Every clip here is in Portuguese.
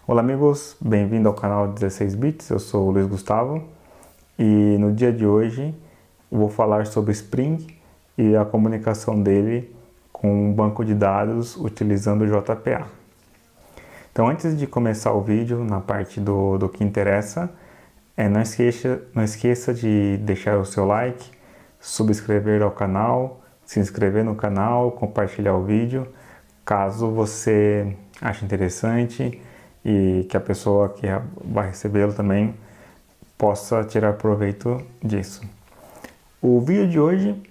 Olá amigos, bem-vindo ao canal 16 Bits, eu sou o Luiz Gustavo e no dia de hoje eu vou falar sobre Spring e a comunicação dele com um banco de dados utilizando o JPA. Então antes de começar o vídeo, na parte do que interessa, não esqueça de deixar o seu like, subscrever ao canal, se inscrever no canal, compartilhar o vídeo, caso você ache interessante e que a pessoa que vai recebê-lo também possa tirar proveito disso. O vídeo de hoje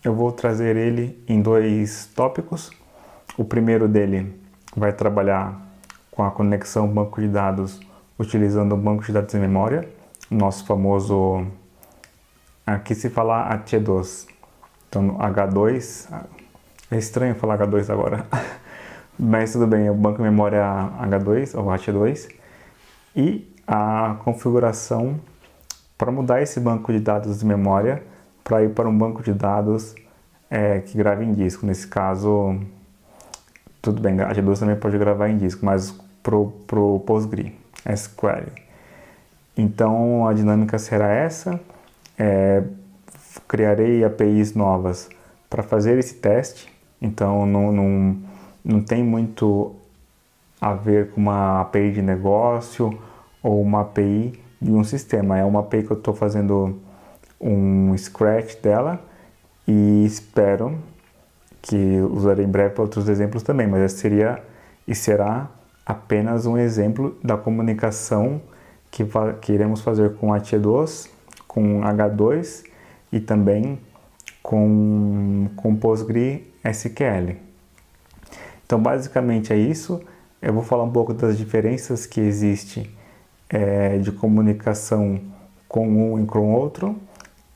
eu vou trazer ele em dois tópicos. O primeiro dele vai trabalhar com a conexão banco de dados utilizando o banco de dados em memória, nosso famoso, aqui se fala AT2, então H2, é estranho falar H2 agora, mas tudo bem, é o banco de memória H2 ou AT2 e a configuração para mudar esse banco de dados de memória para ir para um banco de dados que grava em disco. Nesse caso, tudo bem, a AT2 também pode gravar em disco, mas pro PostgreSQL. Então a dinâmica será essa, criarei APIs novas para fazer esse teste, então não tem muito a ver com uma API de negócio ou uma API de um sistema, é uma API que eu estou fazendo um scratch dela e espero que usarei em breve para outros exemplos também, mas esse seria e será apenas um exemplo da comunicação que iremos fazer com a T2, com H2 e também com PostgreSQL. Então basicamente é isso. Eu vou falar um pouco das diferenças que existem de comunicação com um e com o outro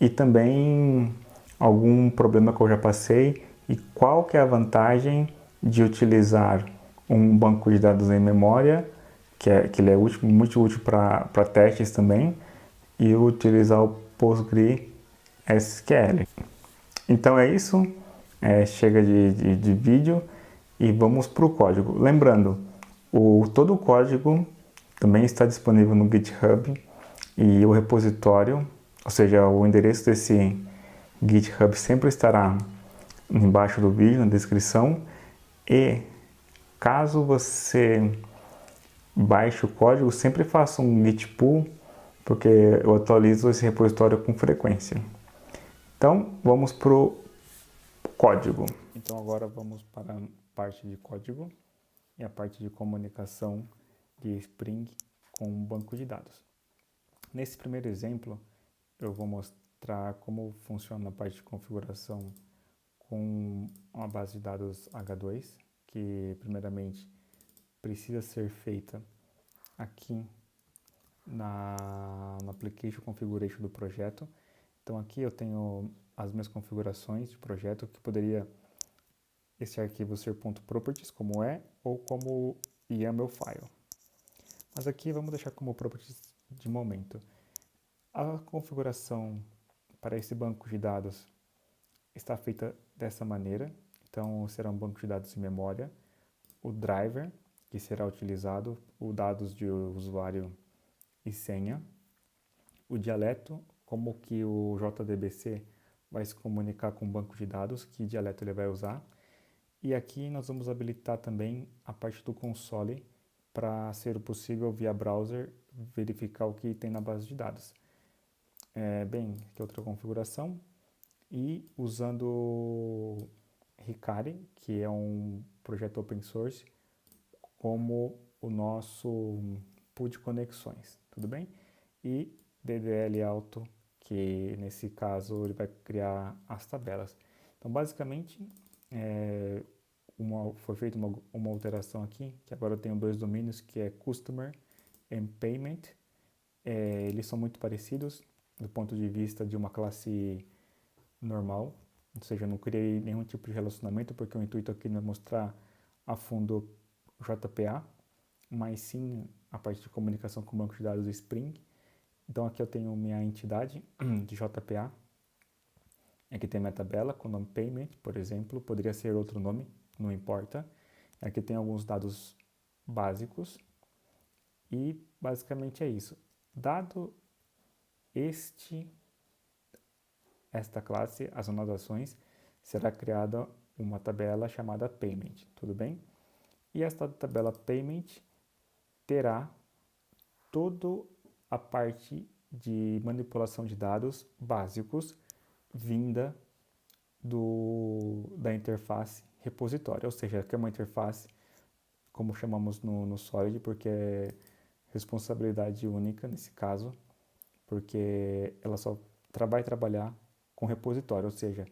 e também algum problema que eu já passei e qual que é a vantagem de utilizar um banco de dados em memória, que ele é muito útil para testes também, e utilizar o PostgreSQL. Então é isso, chega de vídeo e vamos para o código. Lembrando, todo o código também está disponível no GitHub e o repositório, ou seja, o endereço desse GitHub sempre estará embaixo do vídeo, na descrição. E caso você baixe o código, sempre faça um git pull, porque eu atualizo esse repositório com frequência. Então, vamos para o código. Então, agora vamos para a parte de código e a parte de comunicação de Spring com um banco de dados. Nesse primeiro exemplo, eu vou mostrar como funciona a parte de configuração com uma base de dados H2, que primeiramente precisa ser feita aqui no Application Configuration do projeto. Então aqui eu tenho as minhas configurações de projeto, que poderia esse arquivo ser .properties, como é, ou como YAML file. Mas aqui vamos deixar como properties de momento. A configuração para esse banco de dados está feita dessa maneira. Então será um banco de dados em memória, o driver, que será utilizado, os dados de usuário e senha, o dialeto, como que o JDBC vai se comunicar com o banco de dados, que dialeto ele vai usar. E aqui nós vamos habilitar também a parte do console para ser possível via browser verificar o que tem na base de dados. Bem, aqui outra configuração. E usando Hikari, que é um projeto open source, como o nosso pool de conexões, tudo bem? E DDL Auto, que nesse caso ele vai criar as tabelas. Então basicamente foi feita uma alteração aqui, que agora eu tenho dois domínios, que é Customer e Payment. Eles são muito parecidos do ponto de vista de uma classe normal, ou seja, eu não criei nenhum tipo de relacionamento, porque o intuito aqui não é mostrar a fundo o JPA, mas sim a parte de comunicação com o banco de dados do Spring. Então aqui eu tenho minha entidade de JPA, aqui tem minha tabela com o nome Payment, por exemplo, poderia ser outro nome, não importa. Aqui tem alguns dados básicos e basicamente é isso. Dado esta classe, as anotações, será criada uma tabela chamada payment, tudo bem? E esta tabela payment terá toda a parte de manipulação de dados básicos vinda da interface repositório, ou seja, que é uma interface, como chamamos no Solid, porque é responsabilidade única nesse caso, porque ela só vai trabalhar com repositório, ou seja,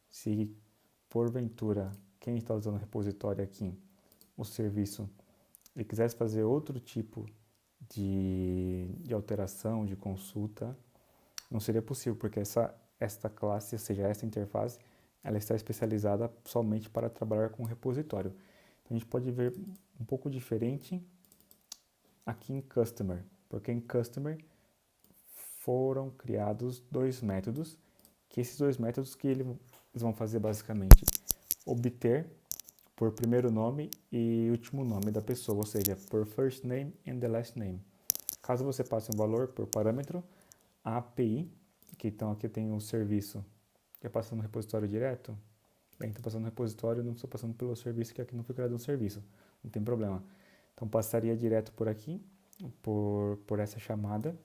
se porventura quem está usando o repositório aqui, o serviço, ele quisesse fazer outro tipo de alteração, de consulta, não seria possível, porque esta classe, ou seja, esta interface, ela está especializada somente para trabalhar com repositório. Então, a gente pode ver um pouco diferente aqui em Customer, porque em Customer foram criados dois métodos, que esses dois métodos que eles vão fazer basicamente obter por primeiro nome e último nome da pessoa, ou seja, por first name and the last name. Caso você passe um valor por parâmetro, a API, que então aqui tem o serviço, que é passando no repositório direto, bem, estou passando no repositório, não estou passando pelo serviço, que aqui não foi criado um serviço, não tem problema. Então passaria direto por aqui, por essa chamada,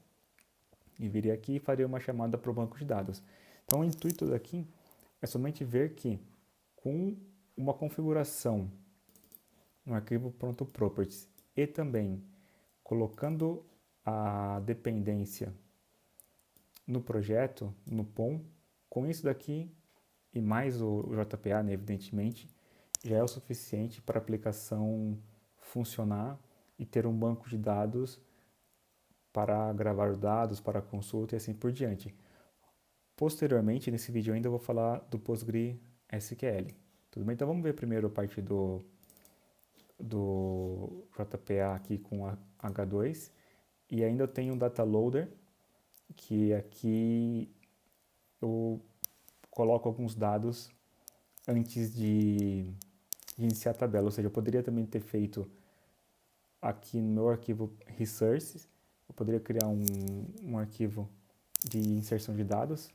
e viria aqui e faria uma chamada para o banco de dados. Então o intuito daqui é somente ver que com uma configuração no arquivo pronto properties e também colocando a dependência no projeto, no POM, com isso daqui e mais o JPA, né, evidentemente, já é o suficiente para a aplicação funcionar e ter um banco de dados para gravar os dados, para consulta e assim por diante. Posteriormente, nesse vídeo eu ainda vou falar do PostgreSQL. Tudo bem? Então vamos ver primeiro a parte do JPA aqui com a H2. E ainda eu tenho um data loader, que aqui eu coloco alguns dados antes de iniciar a tabela. Ou seja, eu poderia também ter feito aqui no meu arquivo resources, eu poderia criar um arquivo de inserção de dados,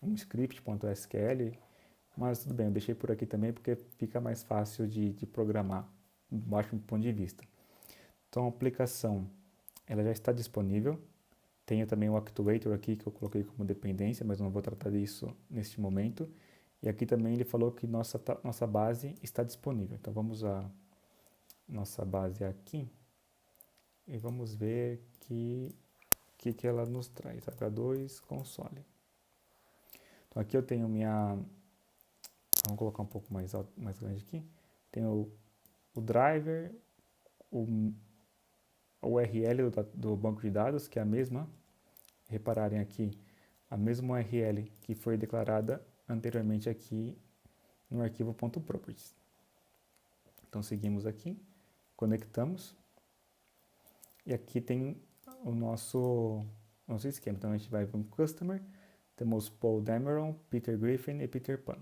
um script.sql, mas tudo bem, eu deixei por aqui também porque fica mais fácil de programar, baixo ponto de vista. Então a aplicação ela já está disponível. Tenho também o Actuator aqui que eu coloquei como dependência, mas não vou tratar disso neste momento. E aqui também ele falou que nossa base está disponível. Então vamos a nossa base aqui e vamos ver que ela nos traz. H2 console. Então aqui eu tenho vamos colocar um pouco mais grande aqui. Tenho o driver, o URL do banco de dados, que é a mesma. Repararem aqui, a mesma URL que foi declarada anteriormente aqui no arquivo .properties. Então seguimos aqui, conectamos e aqui tem o nosso esquema. Então a gente vai para um customer, temos Paul Dameron, Peter Griffin e Peter Pan.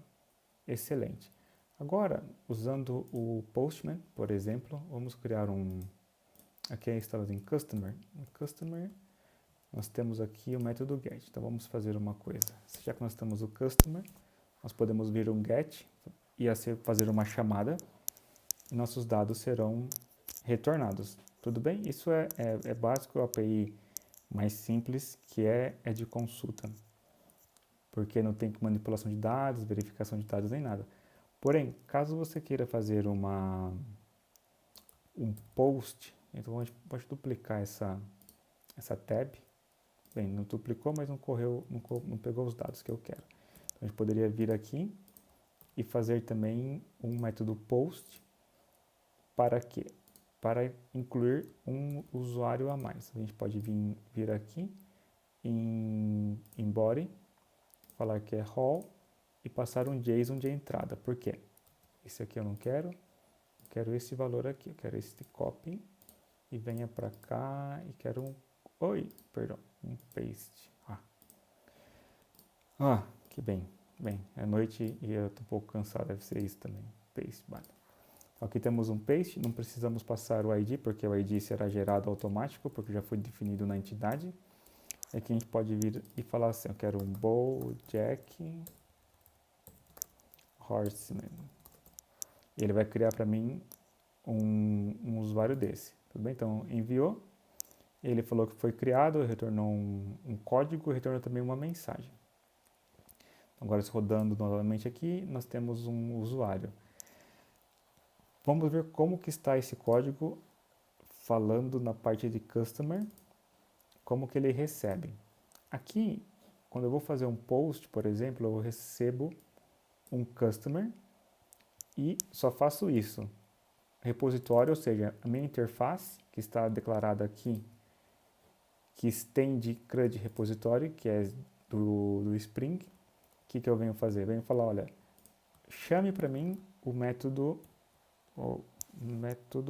Excelente. Agora, usando o Postman, por exemplo, vamos criar aqui é instalado em Customer. Em Customer, nós temos aqui o método get. Então vamos fazer uma coisa. Já que nós temos o Customer, nós podemos vir um get e fazer uma chamada e nossos dados serão retornados. Tudo bem? Isso é básico, a API mais simples, que é de consulta, porque não tem manipulação de dados, verificação de dados nem nada. Porém, caso você queira fazer um post, então a gente pode duplicar essa tab. Bem, não duplicou, mas não pegou os dados que eu quero. Então, a gente poderia vir aqui e fazer também um método post para quê? Para incluir um usuário a mais. A gente pode vir aqui em body, falar que é role e passar um JSON de entrada. Por quê? Esse aqui eu não quero esse valor aqui, eu quero esse copy e venha para cá e quero um paste. Que bem, é noite e eu tô um pouco cansado, deve ser isso também, paste, vale. Aqui temos um paste, não precisamos passar o ID, porque o ID será gerado automático, porque já foi definido na entidade. Aqui a gente pode vir e falar assim, eu quero um Bojack Horseman. E ele vai criar para mim um usuário desse. Tudo bem? Então, enviou. Ele falou que foi criado, retornou um código e retornou também uma mensagem. Agora, rodando novamente aqui, nós temos um usuário. Vamos ver como que está esse código falando na parte de Customer, como que ele recebe. Aqui, quando eu vou fazer um post, por exemplo, eu recebo um Customer e só faço isso. Repositório, ou seja, a minha interface, que está declarada aqui, que estende CRUD repositório, que é do Spring, o que eu venho fazer? Venho falar, olha, chame para mim o método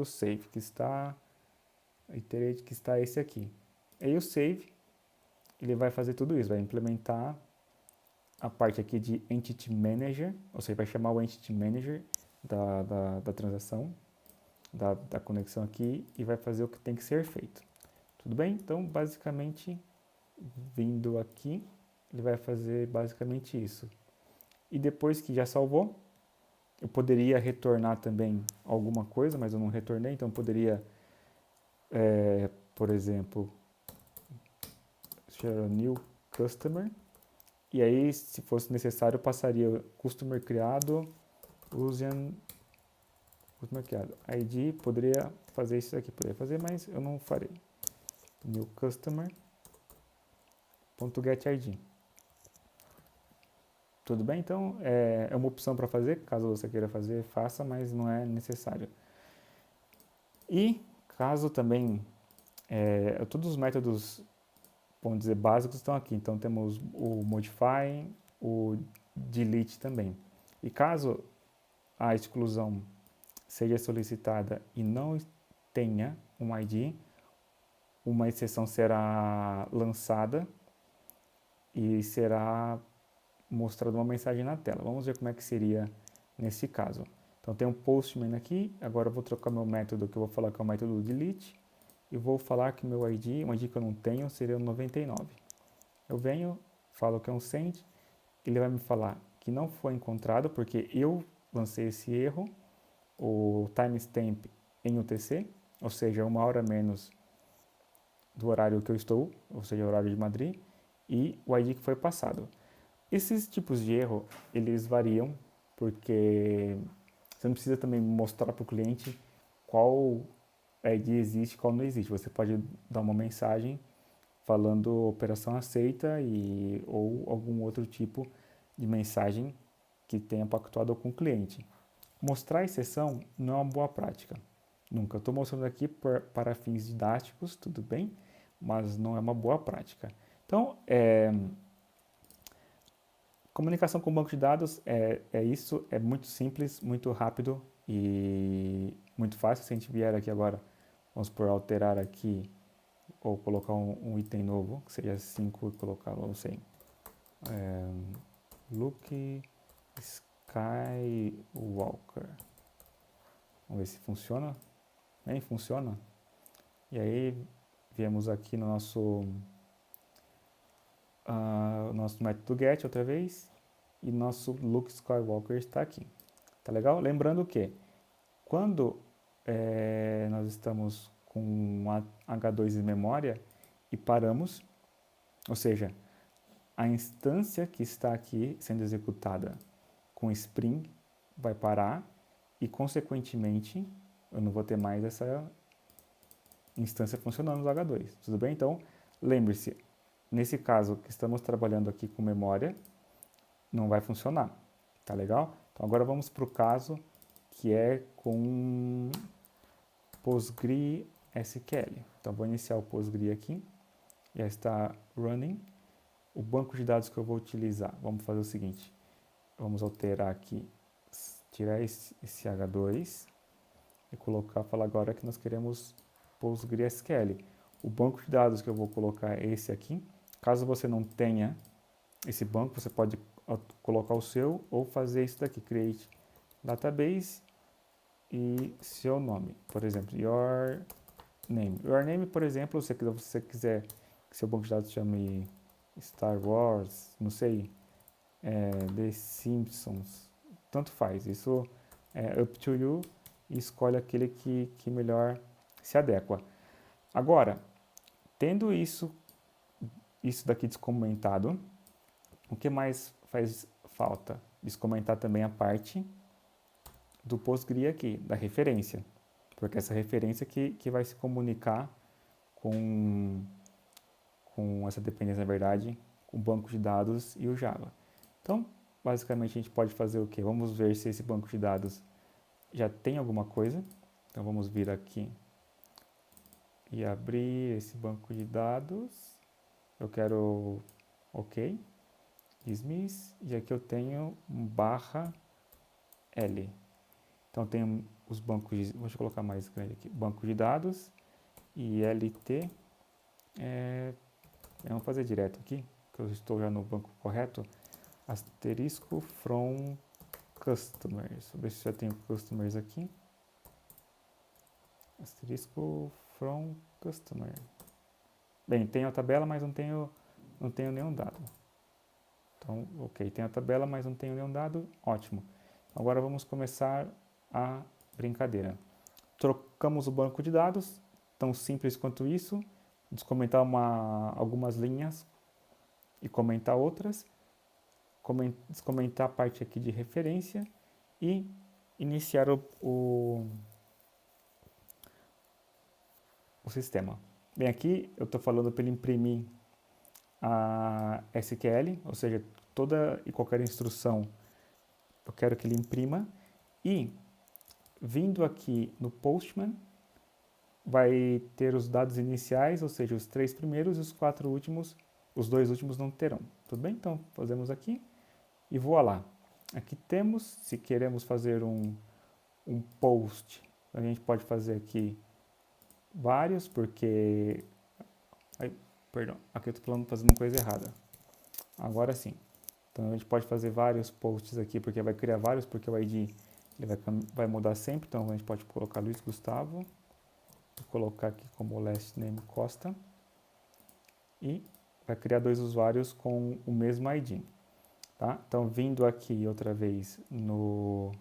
save, que está esse aqui. Aí o save, ele vai fazer tudo isso, vai implementar a parte aqui de Entity Manager, ou seja, vai chamar o Entity Manager da transação, da conexão aqui, e vai fazer o que tem que ser feito. Tudo bem? Então, basicamente, vindo aqui, ele vai fazer basicamente isso. E depois que já salvou, eu poderia retornar também alguma coisa, mas eu não retornei, então eu poderia, por exemplo, share a new customer, e aí, se fosse necessário, eu passaria customer criado, customer criado, ID, poderia fazer isso aqui, poderia fazer, mas eu não farei. New customer.getID. Tudo bem? Então, é uma opção para fazer, caso você queira fazer, faça, mas não é necessário. E, caso também, todos os métodos, vamos dizer, básicos estão aqui. Então, temos o modify, o delete também. E caso a exclusão seja solicitada e não tenha um ID, uma exceção será lançada e será mostrada uma mensagem na tela. Vamos ver como é que seria nesse caso. Então tem um postman aqui, agora eu vou trocar meu método, que eu vou falar que é o método delete, e vou falar que meu ID, um ID que eu não tenho, seria o 99. Eu venho, falo que é um send, ele vai me falar que não foi encontrado, porque eu lancei esse erro, o timestamp em UTC, ou seja, 1 hora menos do horário que eu estou, ou seja, o horário de Madrid, e o ID que foi passado. Esses tipos de erro, eles variam, porque você não precisa também mostrar para o cliente qual ID existe e qual não existe. Você pode dar uma mensagem falando operação aceita ou algum outro tipo de mensagem que tenha pactuado com o cliente. Mostrar a exceção não é uma boa prática. Nunca. Estou mostrando aqui para fins didáticos, tudo bem, mas não é uma boa prática. Então, comunicação com o banco de dados é isso, é muito simples, muito rápido e muito fácil. Se a gente vier aqui agora, vamos por alterar aqui ou colocar um item novo, que seja 5 e colocar, não sei, Luke Skywalker. Vamos ver se funciona. Nem funciona. E aí, viemos aqui no nosso método get outra vez, e nosso Luke Skywalker está aqui. Tá legal? Lembrando que quando nós estamos com um H2 em memória e paramos, ou seja, a instância que está aqui sendo executada com Spring vai parar e, consequentemente, eu não vou ter mais essa instância funcionando no H2. Tudo bem? Então, lembre-se, nesse caso que estamos trabalhando aqui com memória, não vai funcionar. Tá legal? Então, agora vamos para o caso que é com PostgreSQL. Então, vou iniciar o Postgre aqui. Já está running. O banco de dados que eu vou utilizar, vamos fazer o seguinte. Vamos alterar aqui, tirar esse H2 e falar agora que nós queremos PostgreSQL. O banco de dados que eu vou colocar é esse aqui. Caso você não tenha esse banco, você pode colocar o seu ou fazer isso daqui, create database, e seu nome. Por exemplo, your name. Your name, por exemplo, se você quiser que seu banco de dados chame Star Wars, não sei, The Simpsons, tanto faz. Isso é up to you e escolhe aquele que melhor se adequa. Agora, tendo isso daqui descomentado, o que mais faz falta? Descomentar também a parte do PostgreSQL aqui, da referência. Porque essa referência que vai se comunicar com essa dependência, na verdade, com o banco de dados e o Java. Então, basicamente, a gente pode fazer o quê? Vamos ver se esse banco de dados já tem alguma coisa. Então, vamos vir aqui e abrir esse banco de dados. Eu quero OK, dismiss, e aqui eu tenho um /L. Então, tem os bancos de... Deixa eu colocar mais grande aqui. Banco de dados e LT. Vamos fazer direto aqui, que eu estou já no banco correto. Asterisco from customers. Deixa eu ver se já tenho customers aqui. Asterisco from customer. Bem, tenho a tabela, mas não tenho nenhum dado. Então, ok, tenho a tabela, mas não tenho nenhum dado. Ótimo. Agora vamos começar a brincadeira. Trocamos o banco de dados, tão simples quanto isso. Descomentar algumas linhas e comentar outras. Descomentar a parte aqui de referência e iniciar o sistema. Bem, aqui eu estou falando para ele imprimir a SQL, ou seja, toda e qualquer instrução eu quero que ele imprima, e vindo aqui no Postman vai ter os dados iniciais, ou seja, os 3 primeiros e os 4 últimos, os 2 últimos não terão. Tudo bem? Então fazemos aqui e voilá. Aqui temos, se queremos fazer um post, a gente pode fazer aqui vários, porque... Ai, perdão, aqui eu estou fazendo uma coisa errada. Agora sim. Então a gente pode fazer vários posts aqui, porque vai criar vários, porque o ID ele vai mudar sempre. Então a gente pode colocar Luiz Gustavo, vou colocar aqui como last name Costa, e vai criar 2 usuários com o mesmo ID. Tá? Então vindo aqui outra vez no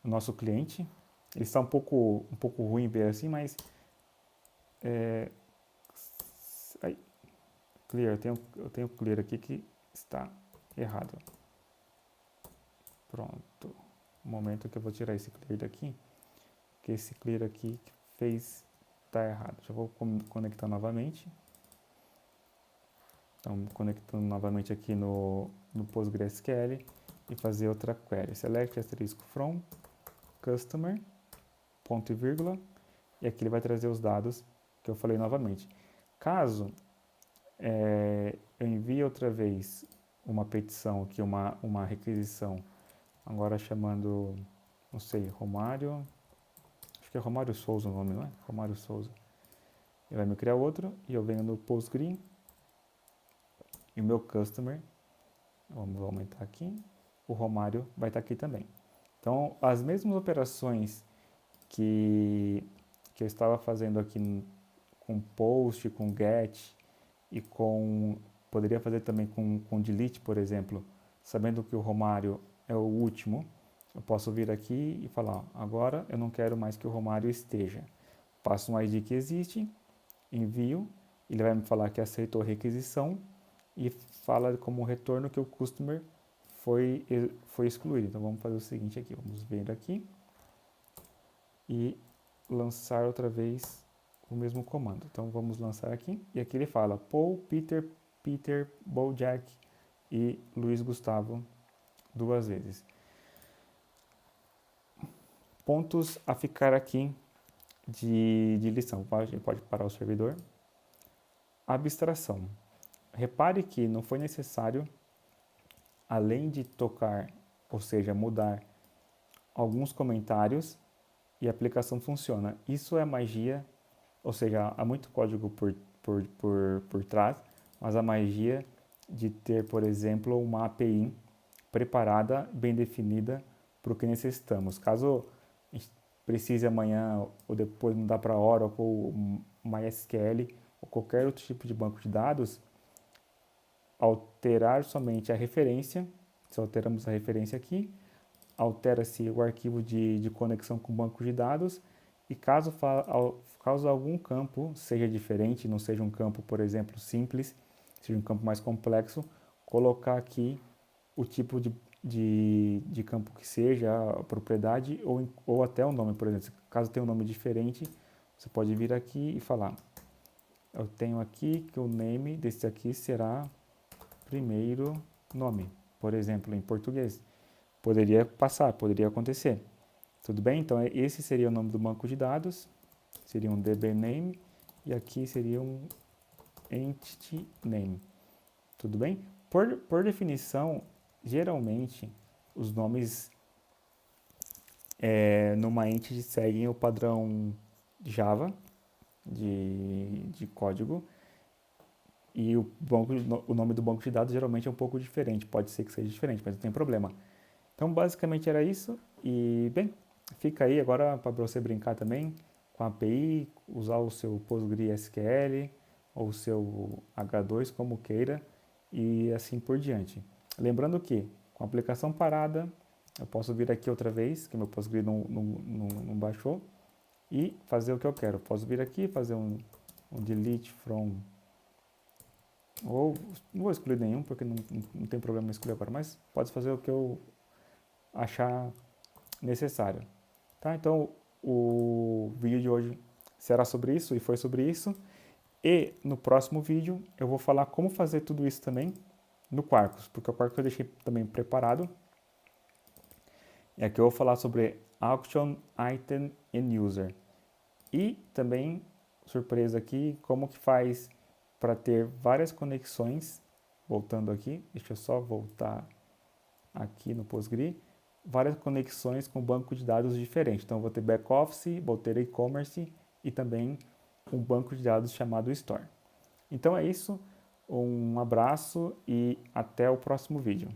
nosso cliente, ele está um pouco ruim ver assim, mas clear, eu tenho clear aqui que está errado. Pronto. Um momento que eu vou tirar esse clear daqui, que esse clear aqui está errado. Já vou conectar novamente. Então, conectando novamente aqui no PostgreSQL e fazer outra query. Select asterisco from customer, ponto e vírgula, e aqui ele vai trazer os dados que eu falei novamente. Caso eu envie outra vez uma petição aqui, uma requisição, agora chamando, não sei, Romário, acho que é Romário Souza o nome, não é? Romário Souza. Ele vai me criar outro, e eu venho no Postgre, e o meu customer, vamos aumentar aqui, o Romário vai estar aqui também. Então, as mesmas operações que eu estava fazendo aqui com post, com get, e poderia fazer também com delete, por exemplo, sabendo que o Romário é o último, eu posso vir aqui e falar, agora eu não quero mais que o Romário esteja. Passo um ID que existe, envio, ele vai me falar que aceitou a requisição e fala como retorno que o customer foi excluído. Então vamos fazer o seguinte aqui, vamos vir aqui e lançar outra vez o mesmo comando. Então vamos lançar aqui, e aqui ele fala Paul, Peter, Bojack e Luiz Gustavo 2 vezes. Pontos a ficar aqui de lição. A gente pode parar o servidor. Abstração. Repare que não foi necessário, além de tocar, ou seja, mudar alguns comentários, e a aplicação funciona. Isso é magia, ou seja, há muito código por trás, mas a magia de ter, por exemplo, uma API preparada, bem definida para o que necessitamos. Caso precise amanhã ou depois mudar para Oracle, ou MySQL ou qualquer outro tipo de banco de dados, alterar somente a referência, se alteramos a referência aqui, altera-se o arquivo de conexão com o banco de dados e caso algum campo seja diferente, não seja um campo, por exemplo, simples, seja um campo mais complexo, colocar aqui o tipo de campo que seja, a propriedade ou até o nome, por exemplo. Caso tenha um nome diferente, você pode vir aqui e falar: eu tenho aqui que o name desse aqui será primeiro nome, por exemplo, em português. Poderia passar, poderia acontecer. Tudo bem? Então, esse seria o nome do banco de dados, seria um DB name, e aqui seria um entity name. Tudo bem? Por definição, geralmente, os nomes numa entity seguem o padrão Java de código, e o nome do banco de dados geralmente é um pouco diferente, pode ser que seja diferente, mas não tem problema. Então, basicamente era isso, e bem, fica aí agora para você brincar também com a API, usar o seu PostgreSQL ou o seu H2 como queira e assim por diante. Lembrando que com a aplicação parada, eu posso vir aqui outra vez, que meu Postgre não baixou, e fazer o que eu quero. Posso vir aqui, fazer um delete from, ou não vou excluir nenhum, porque não tem problema em excluir agora, mas pode fazer o que eu achar necessário. Tá? Então, o vídeo de hoje será sobre isso, e foi sobre isso. E no próximo vídeo eu vou falar como fazer tudo isso também no Quarkus, porque o Quarkus eu deixei também preparado. E aqui eu vou falar sobre Auction, Item and User. E também, surpresa aqui, como que faz para ter várias conexões. Voltando aqui, deixa eu só voltar aqui no Postgre. Várias conexões com banco de dados diferentes. Então, vou ter back-office, vou ter e-commerce e também um banco de dados chamado Store. Então é isso, um abraço e até o próximo vídeo.